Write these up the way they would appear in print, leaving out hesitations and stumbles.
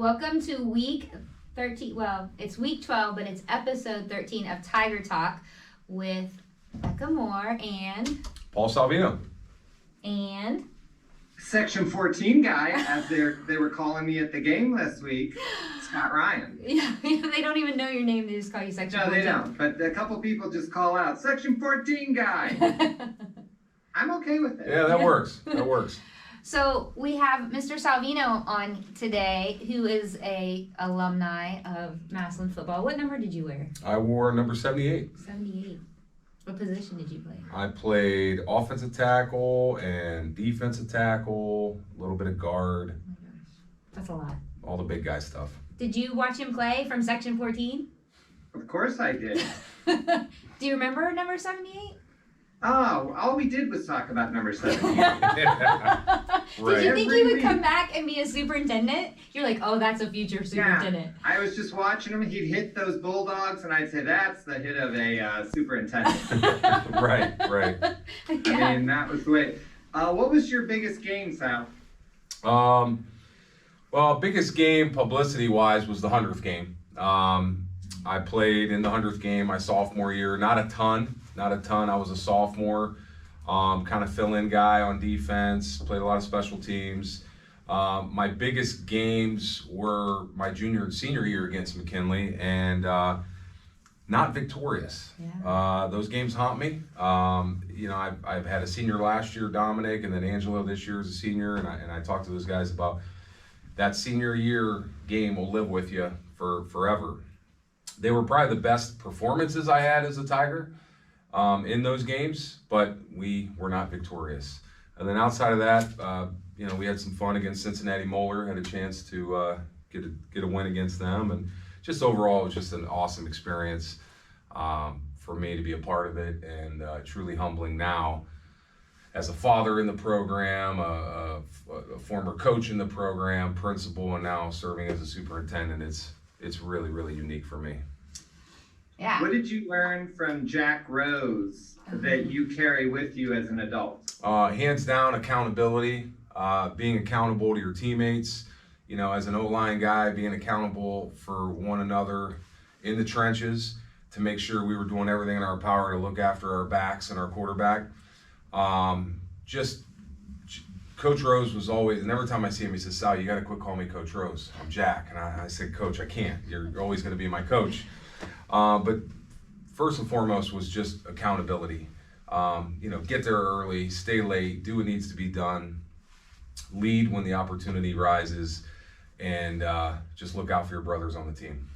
welcome to week 13. Well, it's week 12, but it's episode 13 of Tiger Talk with Becca Moore and Paul Salvino. And Section 14 guy, as they were calling me at the game last week, Scott Ryan. Yeah, they don't even know your name. They just call you Section 14. No, they don't. But a couple people just call out, Section 14 guy. I'm okay with it. Yeah, that works. That works. So we have Mr. Salvino on today, who is a alumni of Massillon football. What number did you wear? I wore number 78. 78. What position did you play? I played offensive tackle and defensive tackle, a little bit of guard. Oh my gosh, that's a lot. All the big guy stuff. Did you watch him play from Section 14? Of course I did. Do you remember number 78? Oh, all we did was talk about number 78. Yeah. Right. Did you think he would come back and be a superintendent? You're like, oh, that's a future superintendent. Yeah, I was just watching him. He'd hit those Bulldogs, and I'd say, that's the hit of a superintendent. Right. Yeah. I mean, that was the way. What was your biggest game, Sal? Well, biggest game publicity-wise was the 100th game. I played in the 100th game my sophomore year. Not a ton. I was a sophomore, kind of fill-in guy on defense, played a lot of special teams. My biggest games were my junior and senior year against McKinley, and not victorious. Yeah. Those games haunt me. I've had a senior last year, Dominic, and then Angelo this year as a senior, and I talked to those guys about that senior year game will live with you for forever. They were probably the best performances I had as a Tiger. In those games, but we were not victorious. And then outside of that, we had some fun against Cincinnati Moeller, had a chance to get a win against them, and just overall it was just an awesome experience for me to be a part of it, and truly humbling now as a father in the program, a former coach in the program, principal, and now serving as a superintendent. It's really, really unique for me. Yeah. What did you learn from Jack Rose that you carry with you as an adult? Hands down, accountability, being accountable to your teammates. As an O-line guy, being accountable for one another in the trenches to make sure we were doing everything in our power to look after our backs and our quarterback. Coach Rose was always, and every time I see him, he says, Sal, you got to quit calling me Coach Rose. I'm Jack. And I said, Coach, I can't. You're always going to be my coach. But first and foremost was just accountability. Get there early, stay late, do what needs to be done, lead when the opportunity rises, and just look out for your brothers on the team.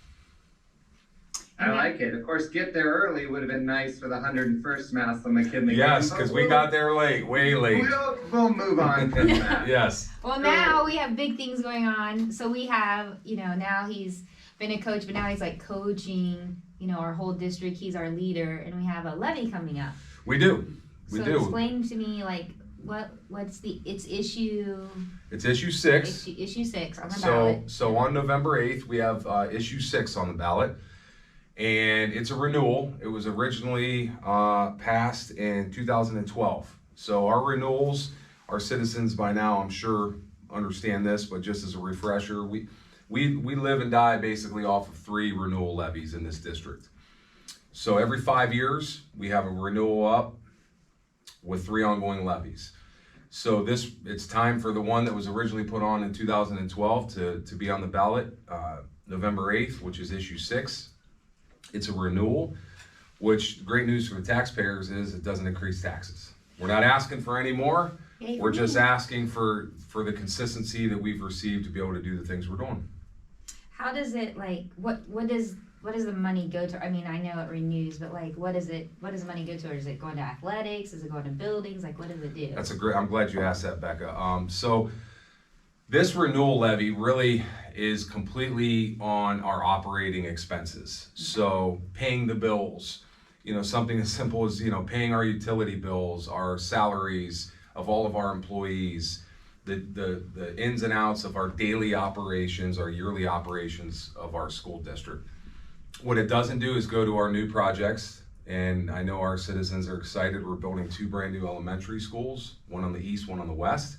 I like it. Of course, get there early would have been nice for the 101st Massillon McKinley game. Yes, because we got there late, way late. We'll move on from that. Yes. Well, now we have big things going on. So we have, now he's been a coach, but now he's like coaching, our whole district. He's our leader, and we have a levy coming up. We do. So explain to me, what's it's issue? It's issue 6. Issue 6 on the ballot. So on November 8th, we have issue 6 on the ballot, and it's a renewal. It was originally passed in 2012. So our renewals, our citizens by now, I'm sure, understand this, but just as a refresher, we live and die basically off of 3 renewal levies in this district. So every 5 years, we have a renewal up with 3 ongoing levies. So it's time for the one that was originally put on in 2012 to be on the ballot November 8th, which is issue 6. It's a renewal, which great news for the taxpayers is it doesn't increase taxes. We're not asking for any more. We're just asking for the consistency that we've received to be able to do the things we're doing. How does it what does the money go to? I mean, I know it renews, but what does the money go to? Or is it going to athletics? Is it going to buildings? What does it do? I'm glad you asked that, Becca. So this renewal levy really is completely on our operating expenses. So paying the bills, something as simple as, paying our utility bills, our salaries of all of our employees, the ins and outs of our daily operations, our yearly operations of our school district. What it doesn't do is go to our new projects, and I know our citizens are excited. We're building 2 brand new elementary schools, one on the east, one on the west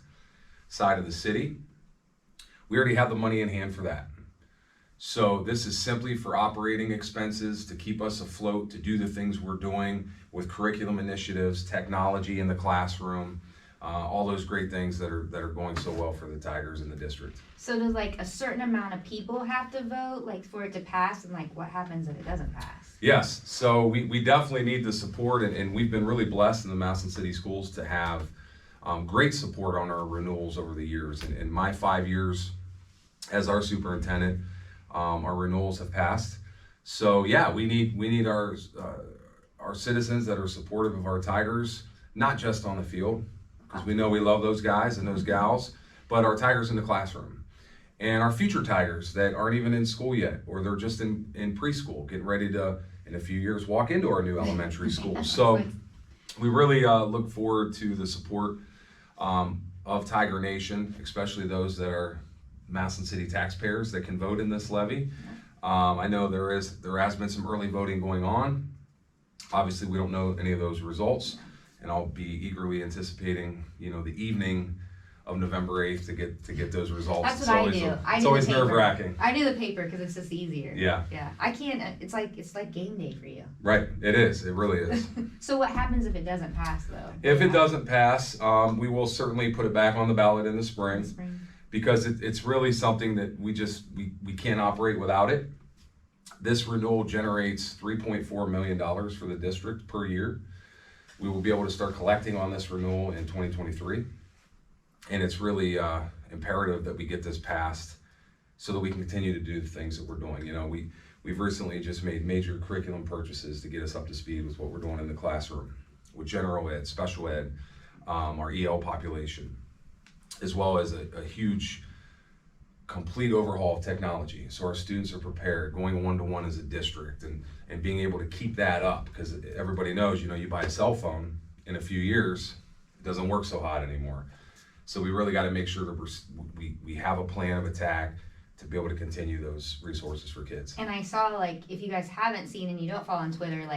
side of the city. We already have the money in hand for that. So this is simply for operating expenses to keep us afloat, to do the things we're doing with curriculum initiatives, technology in the classroom, all those great things that are going so well for the Tigers in the district. So does like a certain amount of people have to vote, like for it to pass, and like what happens if it doesn't pass? Yes, so we definitely need the support, and we've been really blessed in the Massillon City Schools to have great support on our renewals over the years. In my 5 years as our superintendent, our renewals have passed. So yeah, we need our citizens that are supportive of our Tigers, not just on the field, because we know we love those guys and those gals, but our Tigers in the classroom. And our future Tigers that aren't even in school yet, or they're just in preschool, getting ready to, in a few years, walk into our new elementary school. So we really look forward to the support of Tiger Nation, especially those that are Massillon City taxpayers that can vote in this levy. I know there has been some early voting going on. Obviously, we don't know any of those results, and I'll be eagerly anticipating, the evening of November 8th to get those results. That's what I do. It's always nerve-wracking. I do the paper because it's just easier. Yeah. Yeah. I can't. It's like game day for you. Right. It is. It really is. So what happens if it doesn't pass though? If it doesn't pass, we will certainly put it back on the ballot in the spring. Because it's really something that we can't operate without it. This renewal generates $3.4 million for the district per year. We will be able to start collecting on this renewal in 2023. And it's really imperative that we get this passed so that we can continue to do the things that we're doing. We've recently just made major curriculum purchases to get us up to speed with what we're doing in the classroom, with general ed, special ed, our EL population, as well as a huge complete overhaul of technology. So our students are prepared, going one-to-one as a district, and being able to keep that up, because everybody knows, you buy a cell phone, in a few years, it doesn't work so hot anymore. So we really got to make sure that we have a plan of attack to be able to continue those resources for kids. And I saw, if you guys haven't seen and you don't follow on Twitter,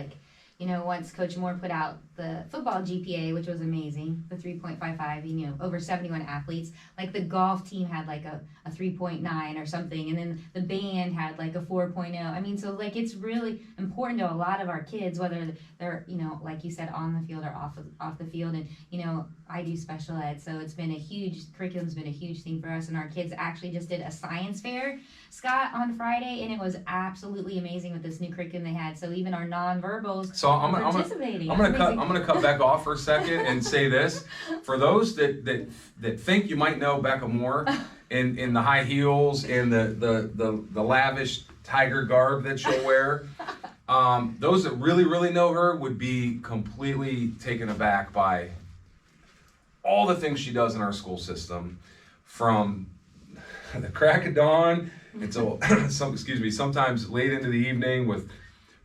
once Coach Moore put out the football GPA, which was amazing, the 3.55, over 71 athletes. The golf team had a 3.9 or something, and then the band had a 4.0. So it's really important to a lot of our kids, whether they're, like you said, on the field or off the field. And, I do special ed, so curriculum's been a huge thing for us. And our kids actually just did a science fair, Scott, on Friday, and it was absolutely amazing with this new curriculum they had. So even our nonverbals. So I'm gonna cut back off for a second and say this: for those that think you might know Becca Moore in the high heels and the lavish Tiger garb that she'll wear, those that really know her would be completely taken aback by all the things she does in our school system, from the crack of dawn until sometimes late into the evening, with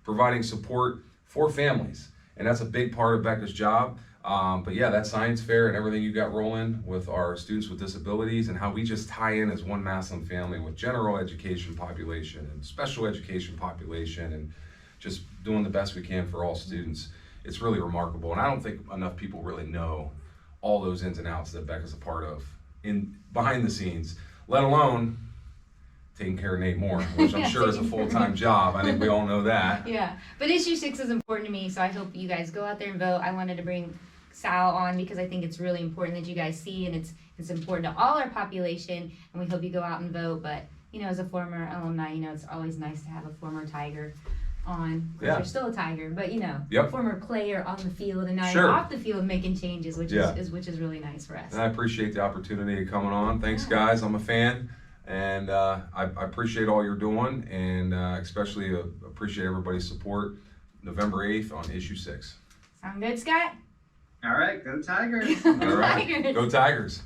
providing support for families. And that's a big part of Becca's job. But yeah, that science fair and everything you got rolling with our students with disabilities, and how we just tie in as one Massillon family with general education population and special education population, and just doing the best we can for all students. It's really remarkable. And I don't think enough people really know all those ins and outs that Becca's a part of behind the scenes, let alone taking care of Nate Moore, which I'm sure is a full-time job. I think we all know that. Yeah, but issue 6 is important to me, so I hope you guys go out there and vote. I wanted to bring Sal on because I think it's really important that you guys see, and it's important to all our population, and we hope you go out and vote. But as a former alumni, it's always nice to have a former Tiger on. Yeah. You're still a Tiger, but Yep. former player on the field, and now Sure. you're off the field making changes, which is really nice for us. And I appreciate the opportunity of coming on. Thanks, guys. I'm a fan. And I appreciate all you're doing, and especially appreciate everybody's support. November 8th on issue 6. Sound good, Scott? All right, go Tigers. All right, Tigers. go Tigers.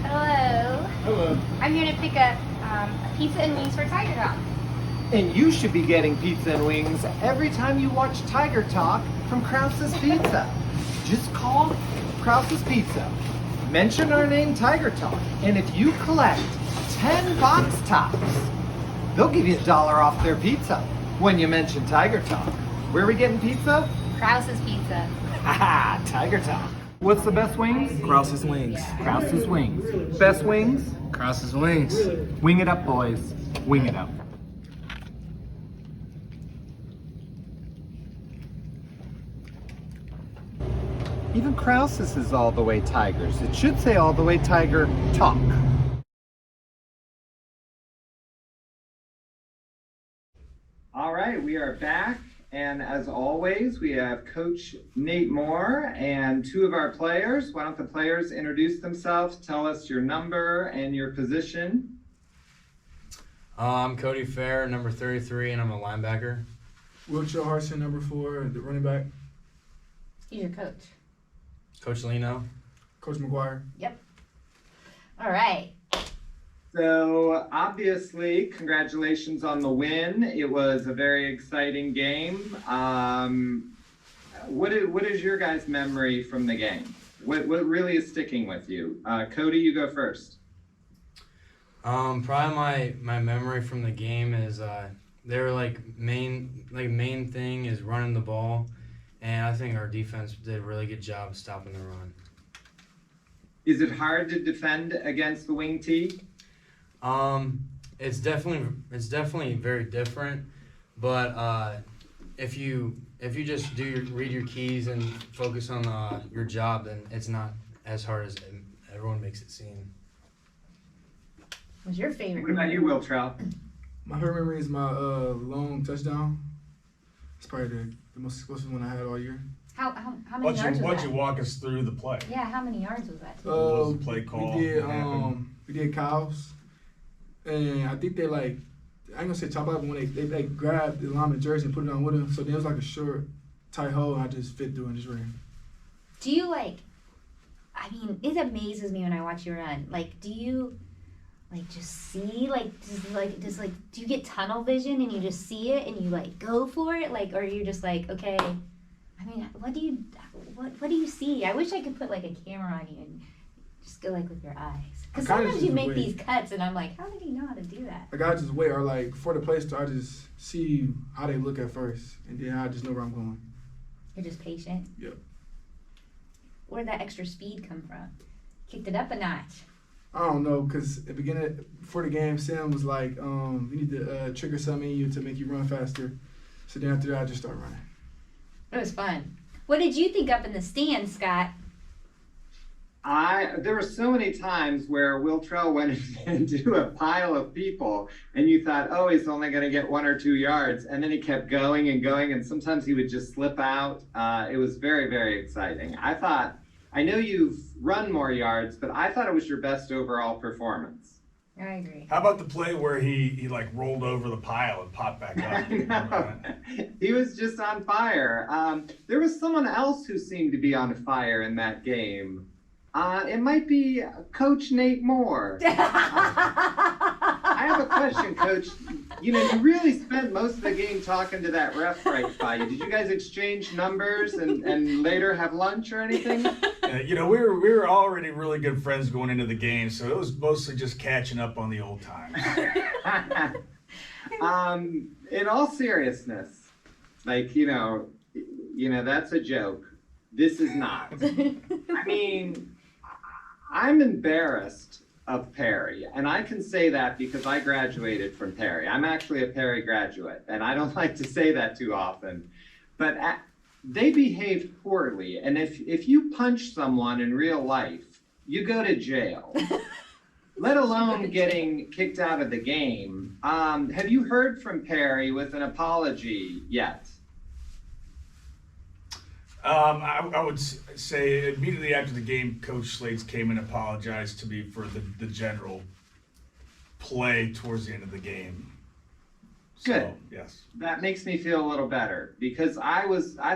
Hello. I'm here to pick up a pizza and wings for Tiger Talk. And you should be getting pizza and wings every time you watch Tiger Talk from Kraus's Pizza. Just call Kraus's Pizza. Mention our name, Tiger Talk, and if you collect 10 box tops, they'll give you $1 off their pizza when you mention Tiger Talk. Where are we getting pizza? Kraus's Pizza. Haha, Tiger Talk. What's the best wings? Kraus's Wings. Kraus's Wings. Best wings? Kraus's Wings. Wing it up, boys. Wing it up. Even Kraus's is all the way Tigers. It should say all the way Tiger Talk. All right, we are back, and as always, we have Coach Nate Moore and two of our players. Why don't the players introduce themselves, tell us your number and your position. I'm Cody Fair, number 33, and I'm a linebacker. Wiltrell Hartson, number 4, the running back. He's your coach. Coach Lino. Coach McGuire. Yep. All right. So obviously, congratulations on the win. It was a very exciting game. What is your guys' memory from the game? What really is sticking with you? Cody, you go first. Probably my memory from the game is their main thing is running the ball, and I think our defense did a really good job of stopping the run. Is it hard to defend against the wing T? It's definitely very different, but if you just read your keys and focus on your job, then it's not as hard as everyone makes it seem. What's your favorite? What about you, Wiltrell? My favorite memory is my long touchdown. It's probably the most explosive one I had all year. How many yards was Why'd that? you walk us through the play? Yeah, how many yards was that? What was the play call? We did cows, and I think they I ain't gonna say chop up, but when they grabbed the lineman jersey and put it on with him, so there was like a short, tight hole, and I just fit through and just ran. Do you it amazes me when I watch you run. Do you just see do you get tunnel vision and you just see it and you go for it, or you're just okay? What do you see? I wish I could put a camera on you and just go with your eyes. Because sometimes you make these cuts and I'm like, how did he know how to do that? I just wait, or before the play start, I just see how they look at first, and then I just know where I'm going. You're just patient. Yep. Where'd that extra speed come from? Kicked it up a notch. I don't know, because at the beginning, before the game, Sam was like, you need to trigger something in you to make you run faster. So then after that, I just start running. It was fun. What did you think up in the stands, Scott? There were so many times where Wiltrell went into a pile of people and you thought, oh, he's only going to get 1 or 2 yards. And then he kept going and going, and sometimes he would just slip out. It was very, very exciting. I know you've run more yards, but I thought it was your best overall performance. I agree. How about the play where he rolled over the pile and popped back up? I know. He was just on fire. There was someone else who seemed to be on fire in that game. It might be Coach Nate Moore. I have a question, Coach. You really spent most of the game talking to that ref right by you. Did you guys exchange numbers and later have lunch or anything? We were already really good friends going into the game, so it was mostly just catching up on the old times. In all seriousness, that's a joke. This is not. I'm embarrassed of Perry, and I can say that because I graduated from Perry. I'm actually a Perry graduate, and I don't like to say that too often, but they behaved poorly, and if you punch someone in real life, you go to jail, let alone getting kicked out of the game. Have you heard from Perry with an apology yet? I would say immediately after the game, Coach Slates came and apologized to me for the general play towards the end of the game. Good. So, yes. That makes me feel a little better because I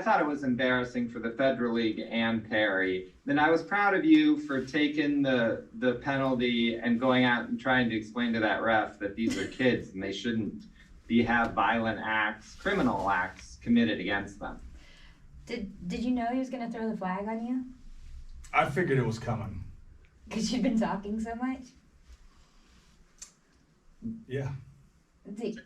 thought it was embarrassing for the Federal League and Perry. Then I was proud of you for taking the penalty and going out and trying to explain to that ref that these are kids and they shouldn't have violent acts, criminal acts committed against them. Did you know he was going to throw the flag on you? I figured it was coming. Because you've been talking so much? Yeah.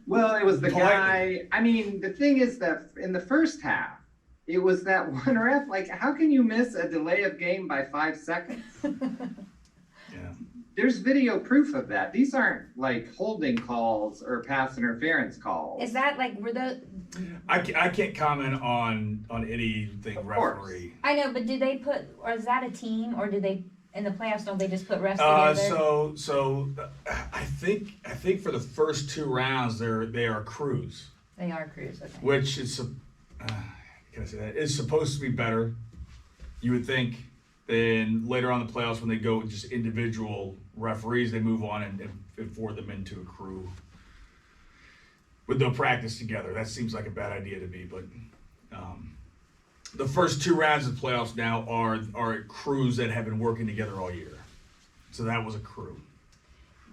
Well, it was the Politely. guy. I mean, the thing is that in the first half, it was that one ref. Like, how can you miss a delay of game by 5 seconds? Yeah. There's video proof of that. These aren't like holding calls or pass interference calls. Is that like, were those, I can't comment on anything Of course. referee. I know, but do they put, or is that a team, or do they, in the playoffs, don't they just put refs together? I think for the first 2 rounds they are crews, They are crews, okay. which is can I say that? Is supposed to be better. You would think. Then later on in the playoffs, when they go with just individual referees, they move on and forward them into a crew with no practice together. That seems like a bad idea to me. But the first 2 rounds of the playoffs now are crews that have been working together all year. So that was a crew.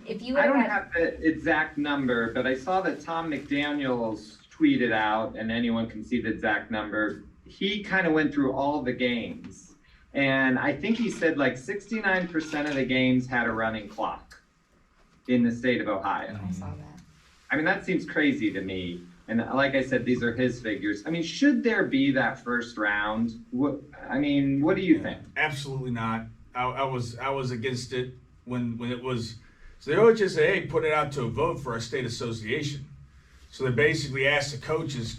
If you I would've don't had- have the exact number, but I saw that Tom McDaniels tweeted out, and anyone can see the exact number. He kind of went through all the games, and I think he said like 69% of the games had a running clock in the state of Ohio. I saw that. I mean, that seems crazy to me. And like I said, these are his figures. I mean, should there be that first round? What do you think? Absolutely not. I was against it when it was. So they always just say, hey, put it out to a vote for our state association. So they basically asked the coaches,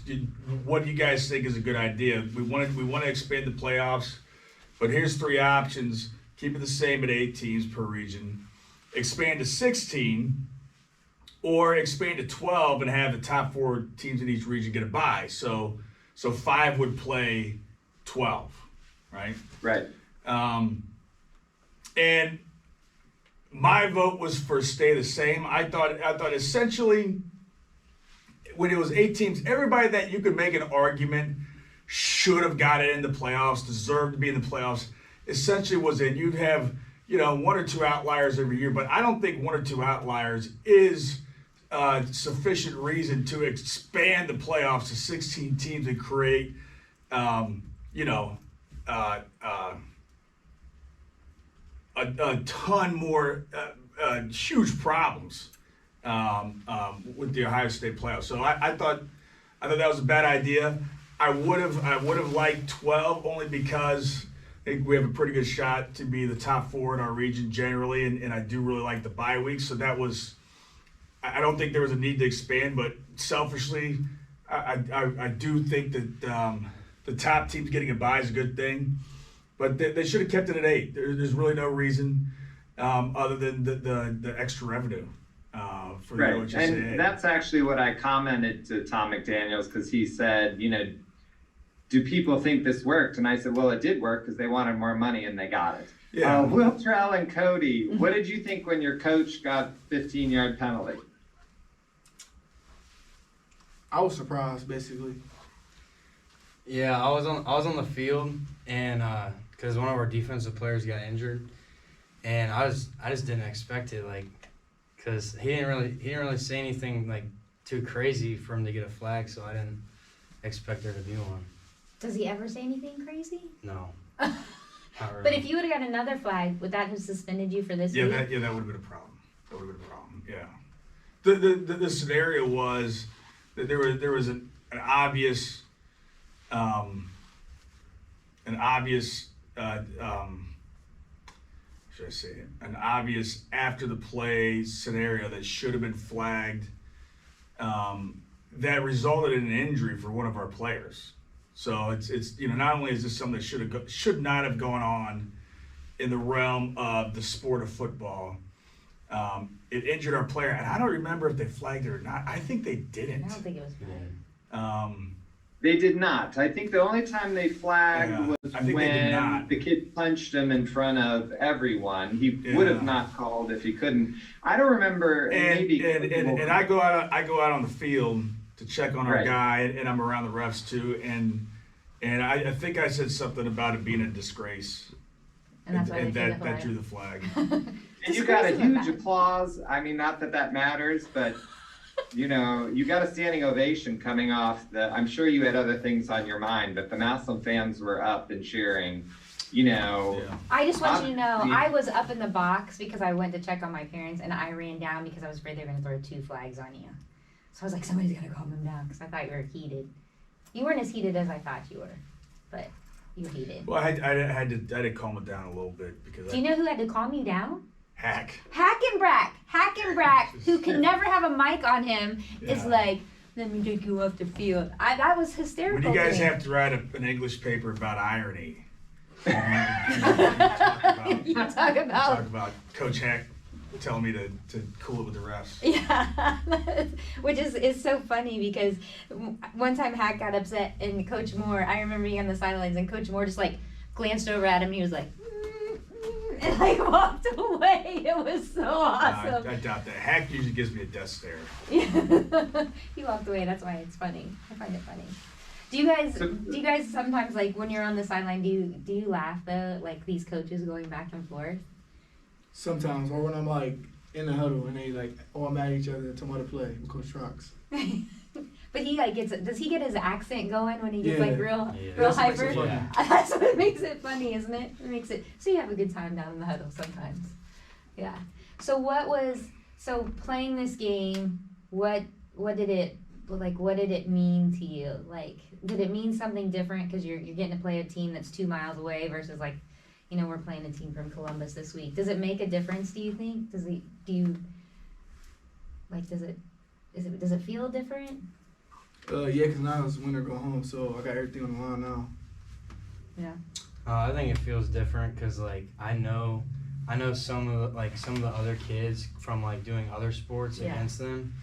what do you guys think is a good idea? We want to expand the playoffs, but here's 3 options. Keep it the same at 8 teams per region. Expand to 16, or expand to 12 and have the top 4 teams in each region get a bye. So 5 would play 12, right? Right. And my vote was for stay the same. I thought essentially when it was 8 teams, everybody that you could make an argument should have got it in the playoffs, deserved to be in the playoffs, essentially was in. You'd have, 1 or 2 outliers every year, but I don't think 1 or 2 outliers is sufficient reason to expand the playoffs to 16 teams and create, a ton more huge problems with the Ohio State playoffs. So I thought that was a bad idea. I would have liked 12 only because I think we have a pretty good shot to be the top 4 in our region generally, and I do really like the bye week. So that was. I don't think there was a need to expand, but selfishly, I do think that the top teams getting a bye is a good thing. But they should have kept it at 8. There's really no reason other than the extra revenue for the Right, OHSAA. and that's actually what I commented to Tom McDaniels, because he said, do people think this worked? And I said, well, it did work because they wanted more money and they got it. Yeah. Wiltrell and Cody, what did you think when your coach got 15-yard penalty? I was surprised, basically. Yeah, I was on the field, and because one of our defensive players got injured, and I just didn't expect it, because he didn't really say anything like too crazy for him to get a flag, so I didn't expect there to be one. Does he ever say anything crazy? No. Not really. But if you would have got another flag, would that have suspended you for this week? That would have been a problem. Yeah. The scenario was that there was an obvious should I say it? An obvious after the play scenario that should have been flagged that resulted in an injury for one of our players. So it's not only is this something that should not have gone on in the realm of the sport of football, it injured our player, and I don't remember if they flagged it or not. I think they didn't. I don't think it was flagged. They did not. I think the only time they flagged was I think they did when not. the kid punched him in front of everyone. He would have not called if he couldn't. I don't remember. And I go out on the field to check on our Right. guy, and I'm around the refs too, and I think I said something about it being a disgrace, And that's why they threw the that flag. drew the flag. And you got a Disgraceful huge that. applause. I mean, not that matters, but you got a standing ovation coming off I'm sure you had other things on your mind, but the Massillon fans were up and cheering, Yeah. I just want you to know, Obviously- I was up in the box because I went to check on my parents, and I ran down because I was afraid they were going to throw 2 flags on you. So I was like, somebody's gotta calm him down because I thought you were heated. You weren't as heated as I thought you were, but you were heated. Well, I had to calm it down a little bit because Do you know who had to calm you down? Hackenbrack, who can never have a mic on him, is Yeah. like, let me take you off the field. That was hysterical. When you guys to me. have to write an English paper about irony, You talk about. talk about Coach Hack telling me to cool it with the refs. Yeah, which is so funny because one time Hack got upset and Coach Moore, I remember being on the sidelines and Coach Moore just like glanced over at him and he was like, and like walked away. It was so awesome. I doubt that. Hack usually gives me a death stare. Yeah. He walked away. That's why it's funny. I find it funny. Do you guys sometimes, like when you're on the sideline, do you laugh though, like these coaches going back and forth? Sometimes, or when I'm like in the huddle and they like all mad at each other to want to play with Coach Rocks. But he like does he get his accent going when he gets Yeah. like real That's what makes hyper? it funny. Yeah. That's what makes it funny, isn't it? It makes it so you have a good time down in the huddle sometimes. Yeah. So playing this game, what did it mean to you? Like, did it mean something different because you're getting to play a team that's 2 miles away versus like, you know, we're playing a team from Columbus this week. Does it make a difference, do you think? Does it feel different? Yeah, because now it's win or go home, so I got everything on the line now. Yeah. I think it feels different because like I know some of the other kids from like doing other sports Yeah. against them.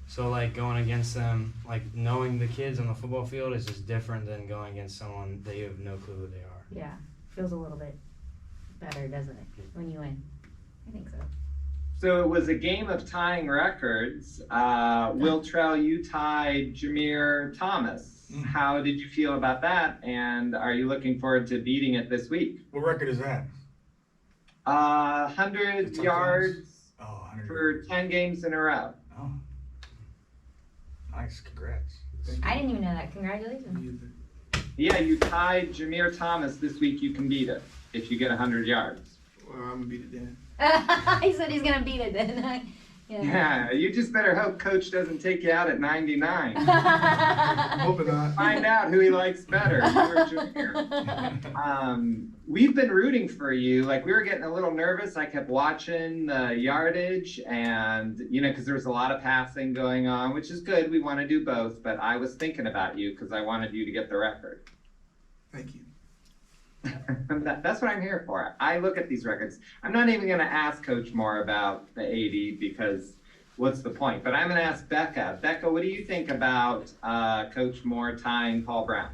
So like going against them, like knowing the kids on the football field is just different than going against someone that you have no clue who they are. Yeah. Feels a little bit better, doesn't it, when you win? I think so. So it was a game of tying records. Wiltrell, you tied Jameer Thomas. How did you feel about that? And are you looking forward to beating it this week? What record is that? 100 yards Oh, 100 for 10 games in a row. Oh, nice. Congrats. I didn't even know that. Congratulations. Me either. Yeah, you tied Jameer Thomas. This week you can beat it if you get 100 yards. Well, I'm gonna beat it then. He said he's gonna beat it then. Yeah, you just better hope Coach doesn't take you out at 99. I'm hoping not. Find out who he likes better, you or Jameer. We've been rooting for you. Like, we were getting a little nervous. I kept watching the yardage and, you know, because there was a lot of passing going on, which is good. We want to do both. But I was thinking about you because I wanted you to get the record. Thank you. That's what I'm here for. I look at these records. I'm not even going to ask Coach Moore about the 80 because what's the point? But I'm going to ask Becca. Becca, what do you think about Coach Moore tying Paul Brown?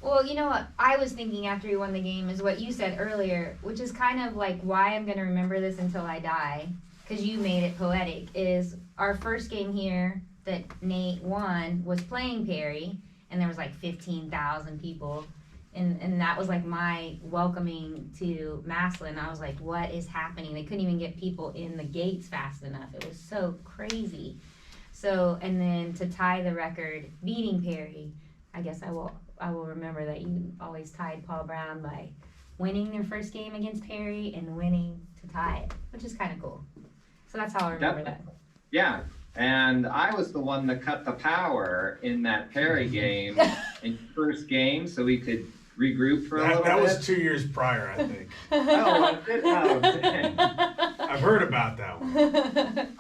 Well, you know what I was thinking after he won the game is what you said earlier, which is kind of like why I'm going to remember this until I die, because you made it poetic, is our first game here that Nate won was playing Perry, and there was like 15,000 people. And that was like my welcoming to Massillon. I was like, what is happening? They couldn't even get people in the gates fast enough. It was so crazy. So, and then to tie the record, beating Perry, I guess I will remember that you always tied Paul Brown by winning their first game against Perry and winning to tie it, which is kind of cool. So that's how I remember that. Yeah, and I was the one that cut the power in that Perry game in first game, so we could regroup for a little That bit. was 2 years prior, I think. Oh, dang. I've heard about that one.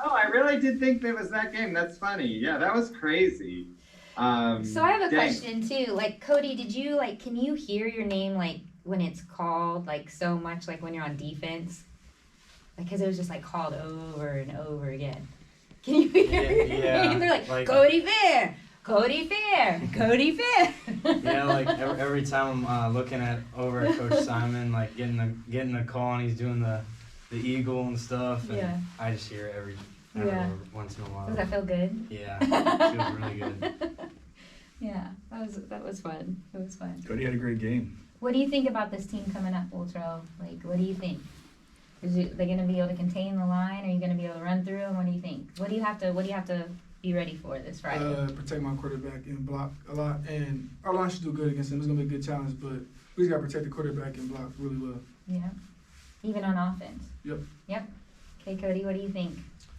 Oh, I really did think there was that game. That's funny. Yeah, that was crazy. So I have a dang. question too. Like, Cody, can you hear your name like when it's called like so much, like when you're on defense? Like, cause it was just like called over and over again. Can you hear your name? They're like Cody Fair, Cody Fair, Cody Fair. Yeah, like every time I'm looking over at Coach Simon, like getting the call and he's doing the eagle and stuff, and Yeah. I just hear it every once in a while. Does that feel good? Yeah, it feels really good. Yeah, that was fun. It was fun. Cody had a great game. What do you think about this team coming up, Wiltrell? Like, what do you think? They going to be able to contain the line? Are you going to be able to run through them? What do you think? What do you have to be ready for this Friday? Protect my quarterback and block a lot, and our line should do good against them. It's gonna be a good challenge, but we just gotta protect the quarterback and block really well. Yeah, even on offense. Yep. Okay, Cody, what do you think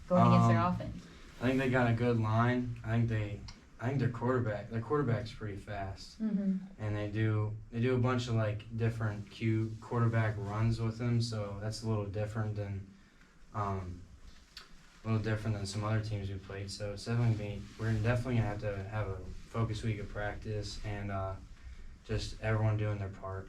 going against their offense? I think they got a good line. I think their quarterback's pretty fast, Mm-hmm. and they do a bunch of like different cute quarterback runs with them. So that's a little different than some other teams we played. So it's we're definitely gonna have to have a focus week of practice and just everyone doing their part.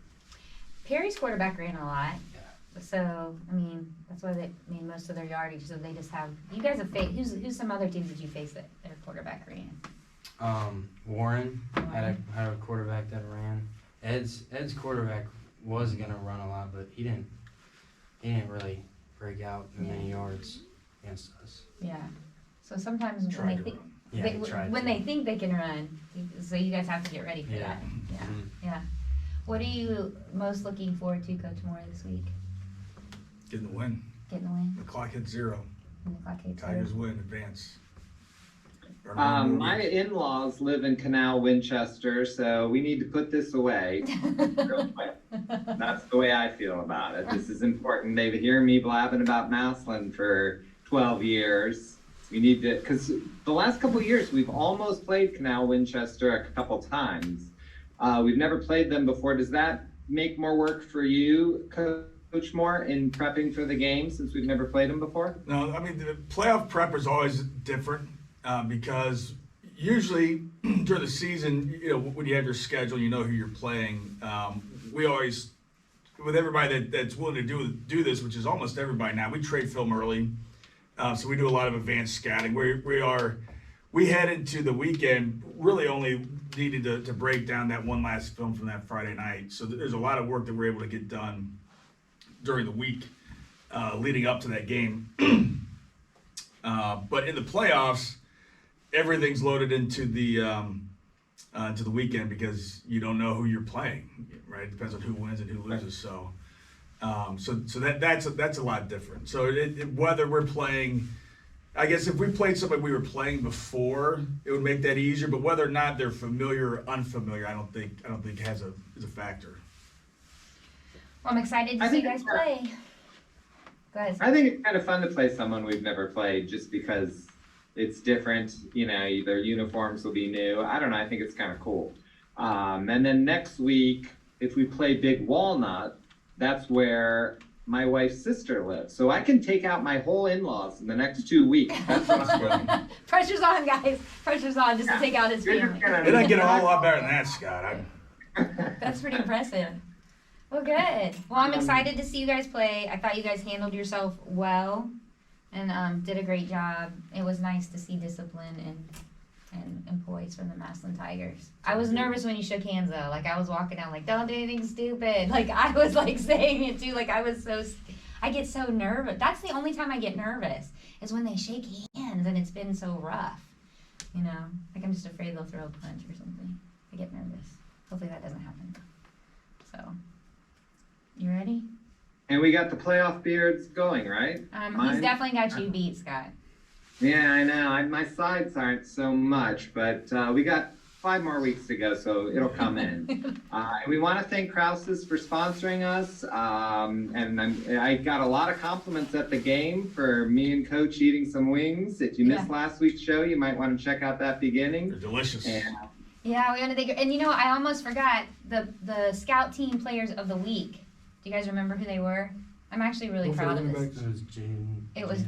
Perry's quarterback ran a lot. Yeah. So, I mean, that's why they made most of their yardage. So they just have, you guys have faced, who's some other teams that you faced that their quarterback ran? Warren had a quarterback that ran. Ed's quarterback was gonna run a lot, but he didn't really break out in many yards against us. Yeah. So sometimes when Tried they to think, run. Yeah, he tried when to. they think they can run, so you guys have to get ready for Yeah. that. Yeah. Mhm. Yeah. What are you most looking forward to, Coach Moore, this week? Getting the win. Getting the win? The clock hits 0. And the clock hits Tigers zero? win, advance. My in-laws live in Canal Winchester, so we need to put this away real quick. That's the way I feel about it. This is important. They've heard me blabbing about Massillon for 12 years. We need to, because the last couple of years, we've almost played Canal Winchester a couple times. We've never played them before. Does that make more work for you, Coach Moore, in prepping for the game since we've never played them before? No, I mean, the playoff prep is always different because usually during the season, you know, when you have your schedule, you know who you're playing. We always, with everybody that's willing to do this, which is almost everybody now, we trade film early. So we do a lot of advanced scouting. We head into the weekend really only needed to break down that one last film from that Friday night. So there's a lot of work that we're able to get done during the week leading up to that game. But in the playoffs, everything's loaded into the weekend because you don't know who you're playing, right? It depends on who wins and who loses. So that's a lot different. So whether we're playing, I guess if we played somebody we were playing before, it would make that easier. But whether or not they're familiar or unfamiliar, I don't think is a factor. Well, I'm excited to see you guys play. Go ahead. I think it's kind of fun to play someone we've never played just because it's different. You know, their uniforms will be new. I don't know. I think it's kind of cool. And then next week, if we play Big Walnut, that's where my wife's sister lives. So I can take out my whole in-laws in the next 2 weeks. That's what I'm doing. Pressure's on, guys. Pressure's on just to take out his family. It doesn't get a whole lot better than that, Scott. That's pretty impressive. Well, good. Well, I'm excited to see you guys play. I thought you guys handled yourself well and did a great job. It was nice to see discipline and poise from the Massillon Tigers. I was nervous when you shook hands, though. Like, I was walking out like, don't do anything stupid. Like, I was, like, saying it, too. Like, I get so nervous. That's the only time I get nervous is when they shake hands and it's been so rough. You know? Like, I'm just afraid they'll throw a punch or something. I get nervous. Hopefully that doesn't happen. So, you ready? And we got the playoff beards going, right? He's definitely got you beat, Scott. Yeah, I know. My sides aren't so much, but we got 5 more weeks to go, so it'll come in. And we want to thank Kraus's for sponsoring us. And I got a lot of compliments at the game for me and Coach eating some wings. If you missed last week's show, you might want to check out that beginning. They're delicious. Yeah, we want to thank. And you know, I almost forgot the Scout Team Players of the Week. Do you guys remember who they were? I'm actually really proud of this. It was Jaden. It was.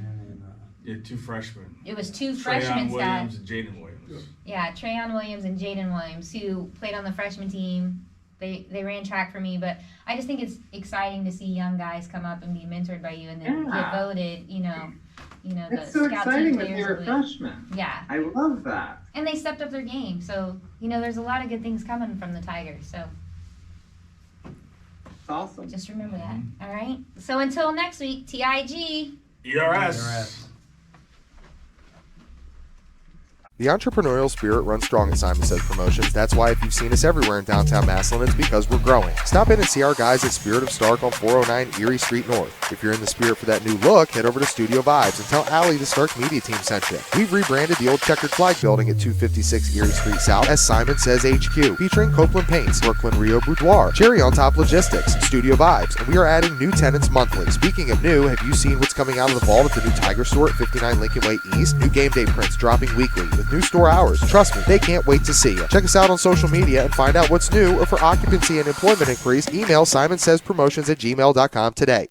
Yeah, 2 freshmen. It was 2 Treyon freshmen, Scott. Williams and Jaden Williams. Yeah, Treyon Williams and Jaden Williams, who played on the freshman team. They ran track for me, but I just think it's exciting to see young guys come up and be mentored by you and then get voted. You know, It's the so Scout exciting Team that they Players were of the Week. freshmen. Yeah, I love that. and they stepped up their game. So there's a lot of good things coming from the Tigers. So It's awesome. just remember that. All right. So until next week, TIG. ERS. The entrepreneurial spirit runs strong at Simon Says Promotions. That's why if you've seen us everywhere in downtown Massillon, it's because we're growing. Stop in and see our guys at Spirit of Stark on 409 Erie Street North. If you're in the spirit for that new look, head over to Studio Vibes and tell Allie the Stark Media Team sent you. We've rebranded the old checkered flag building at 256 Erie Street South as Simon Says HQ, featuring Copeland Paints, Brooklyn Rio Boudoir, Cherry on Top Logistics, Studio Vibes, and we are adding new tenants monthly. Speaking of new, have you seen what's coming out of the vault at the new Tiger store at 59 Lincoln Way East? New game day prints dropping weekly with new store hours. Trust me, they can't wait to see you. Check us out on social media and find out what's new, or for occupancy and employment inquiries, email simonsayspromotions@gmail.com today.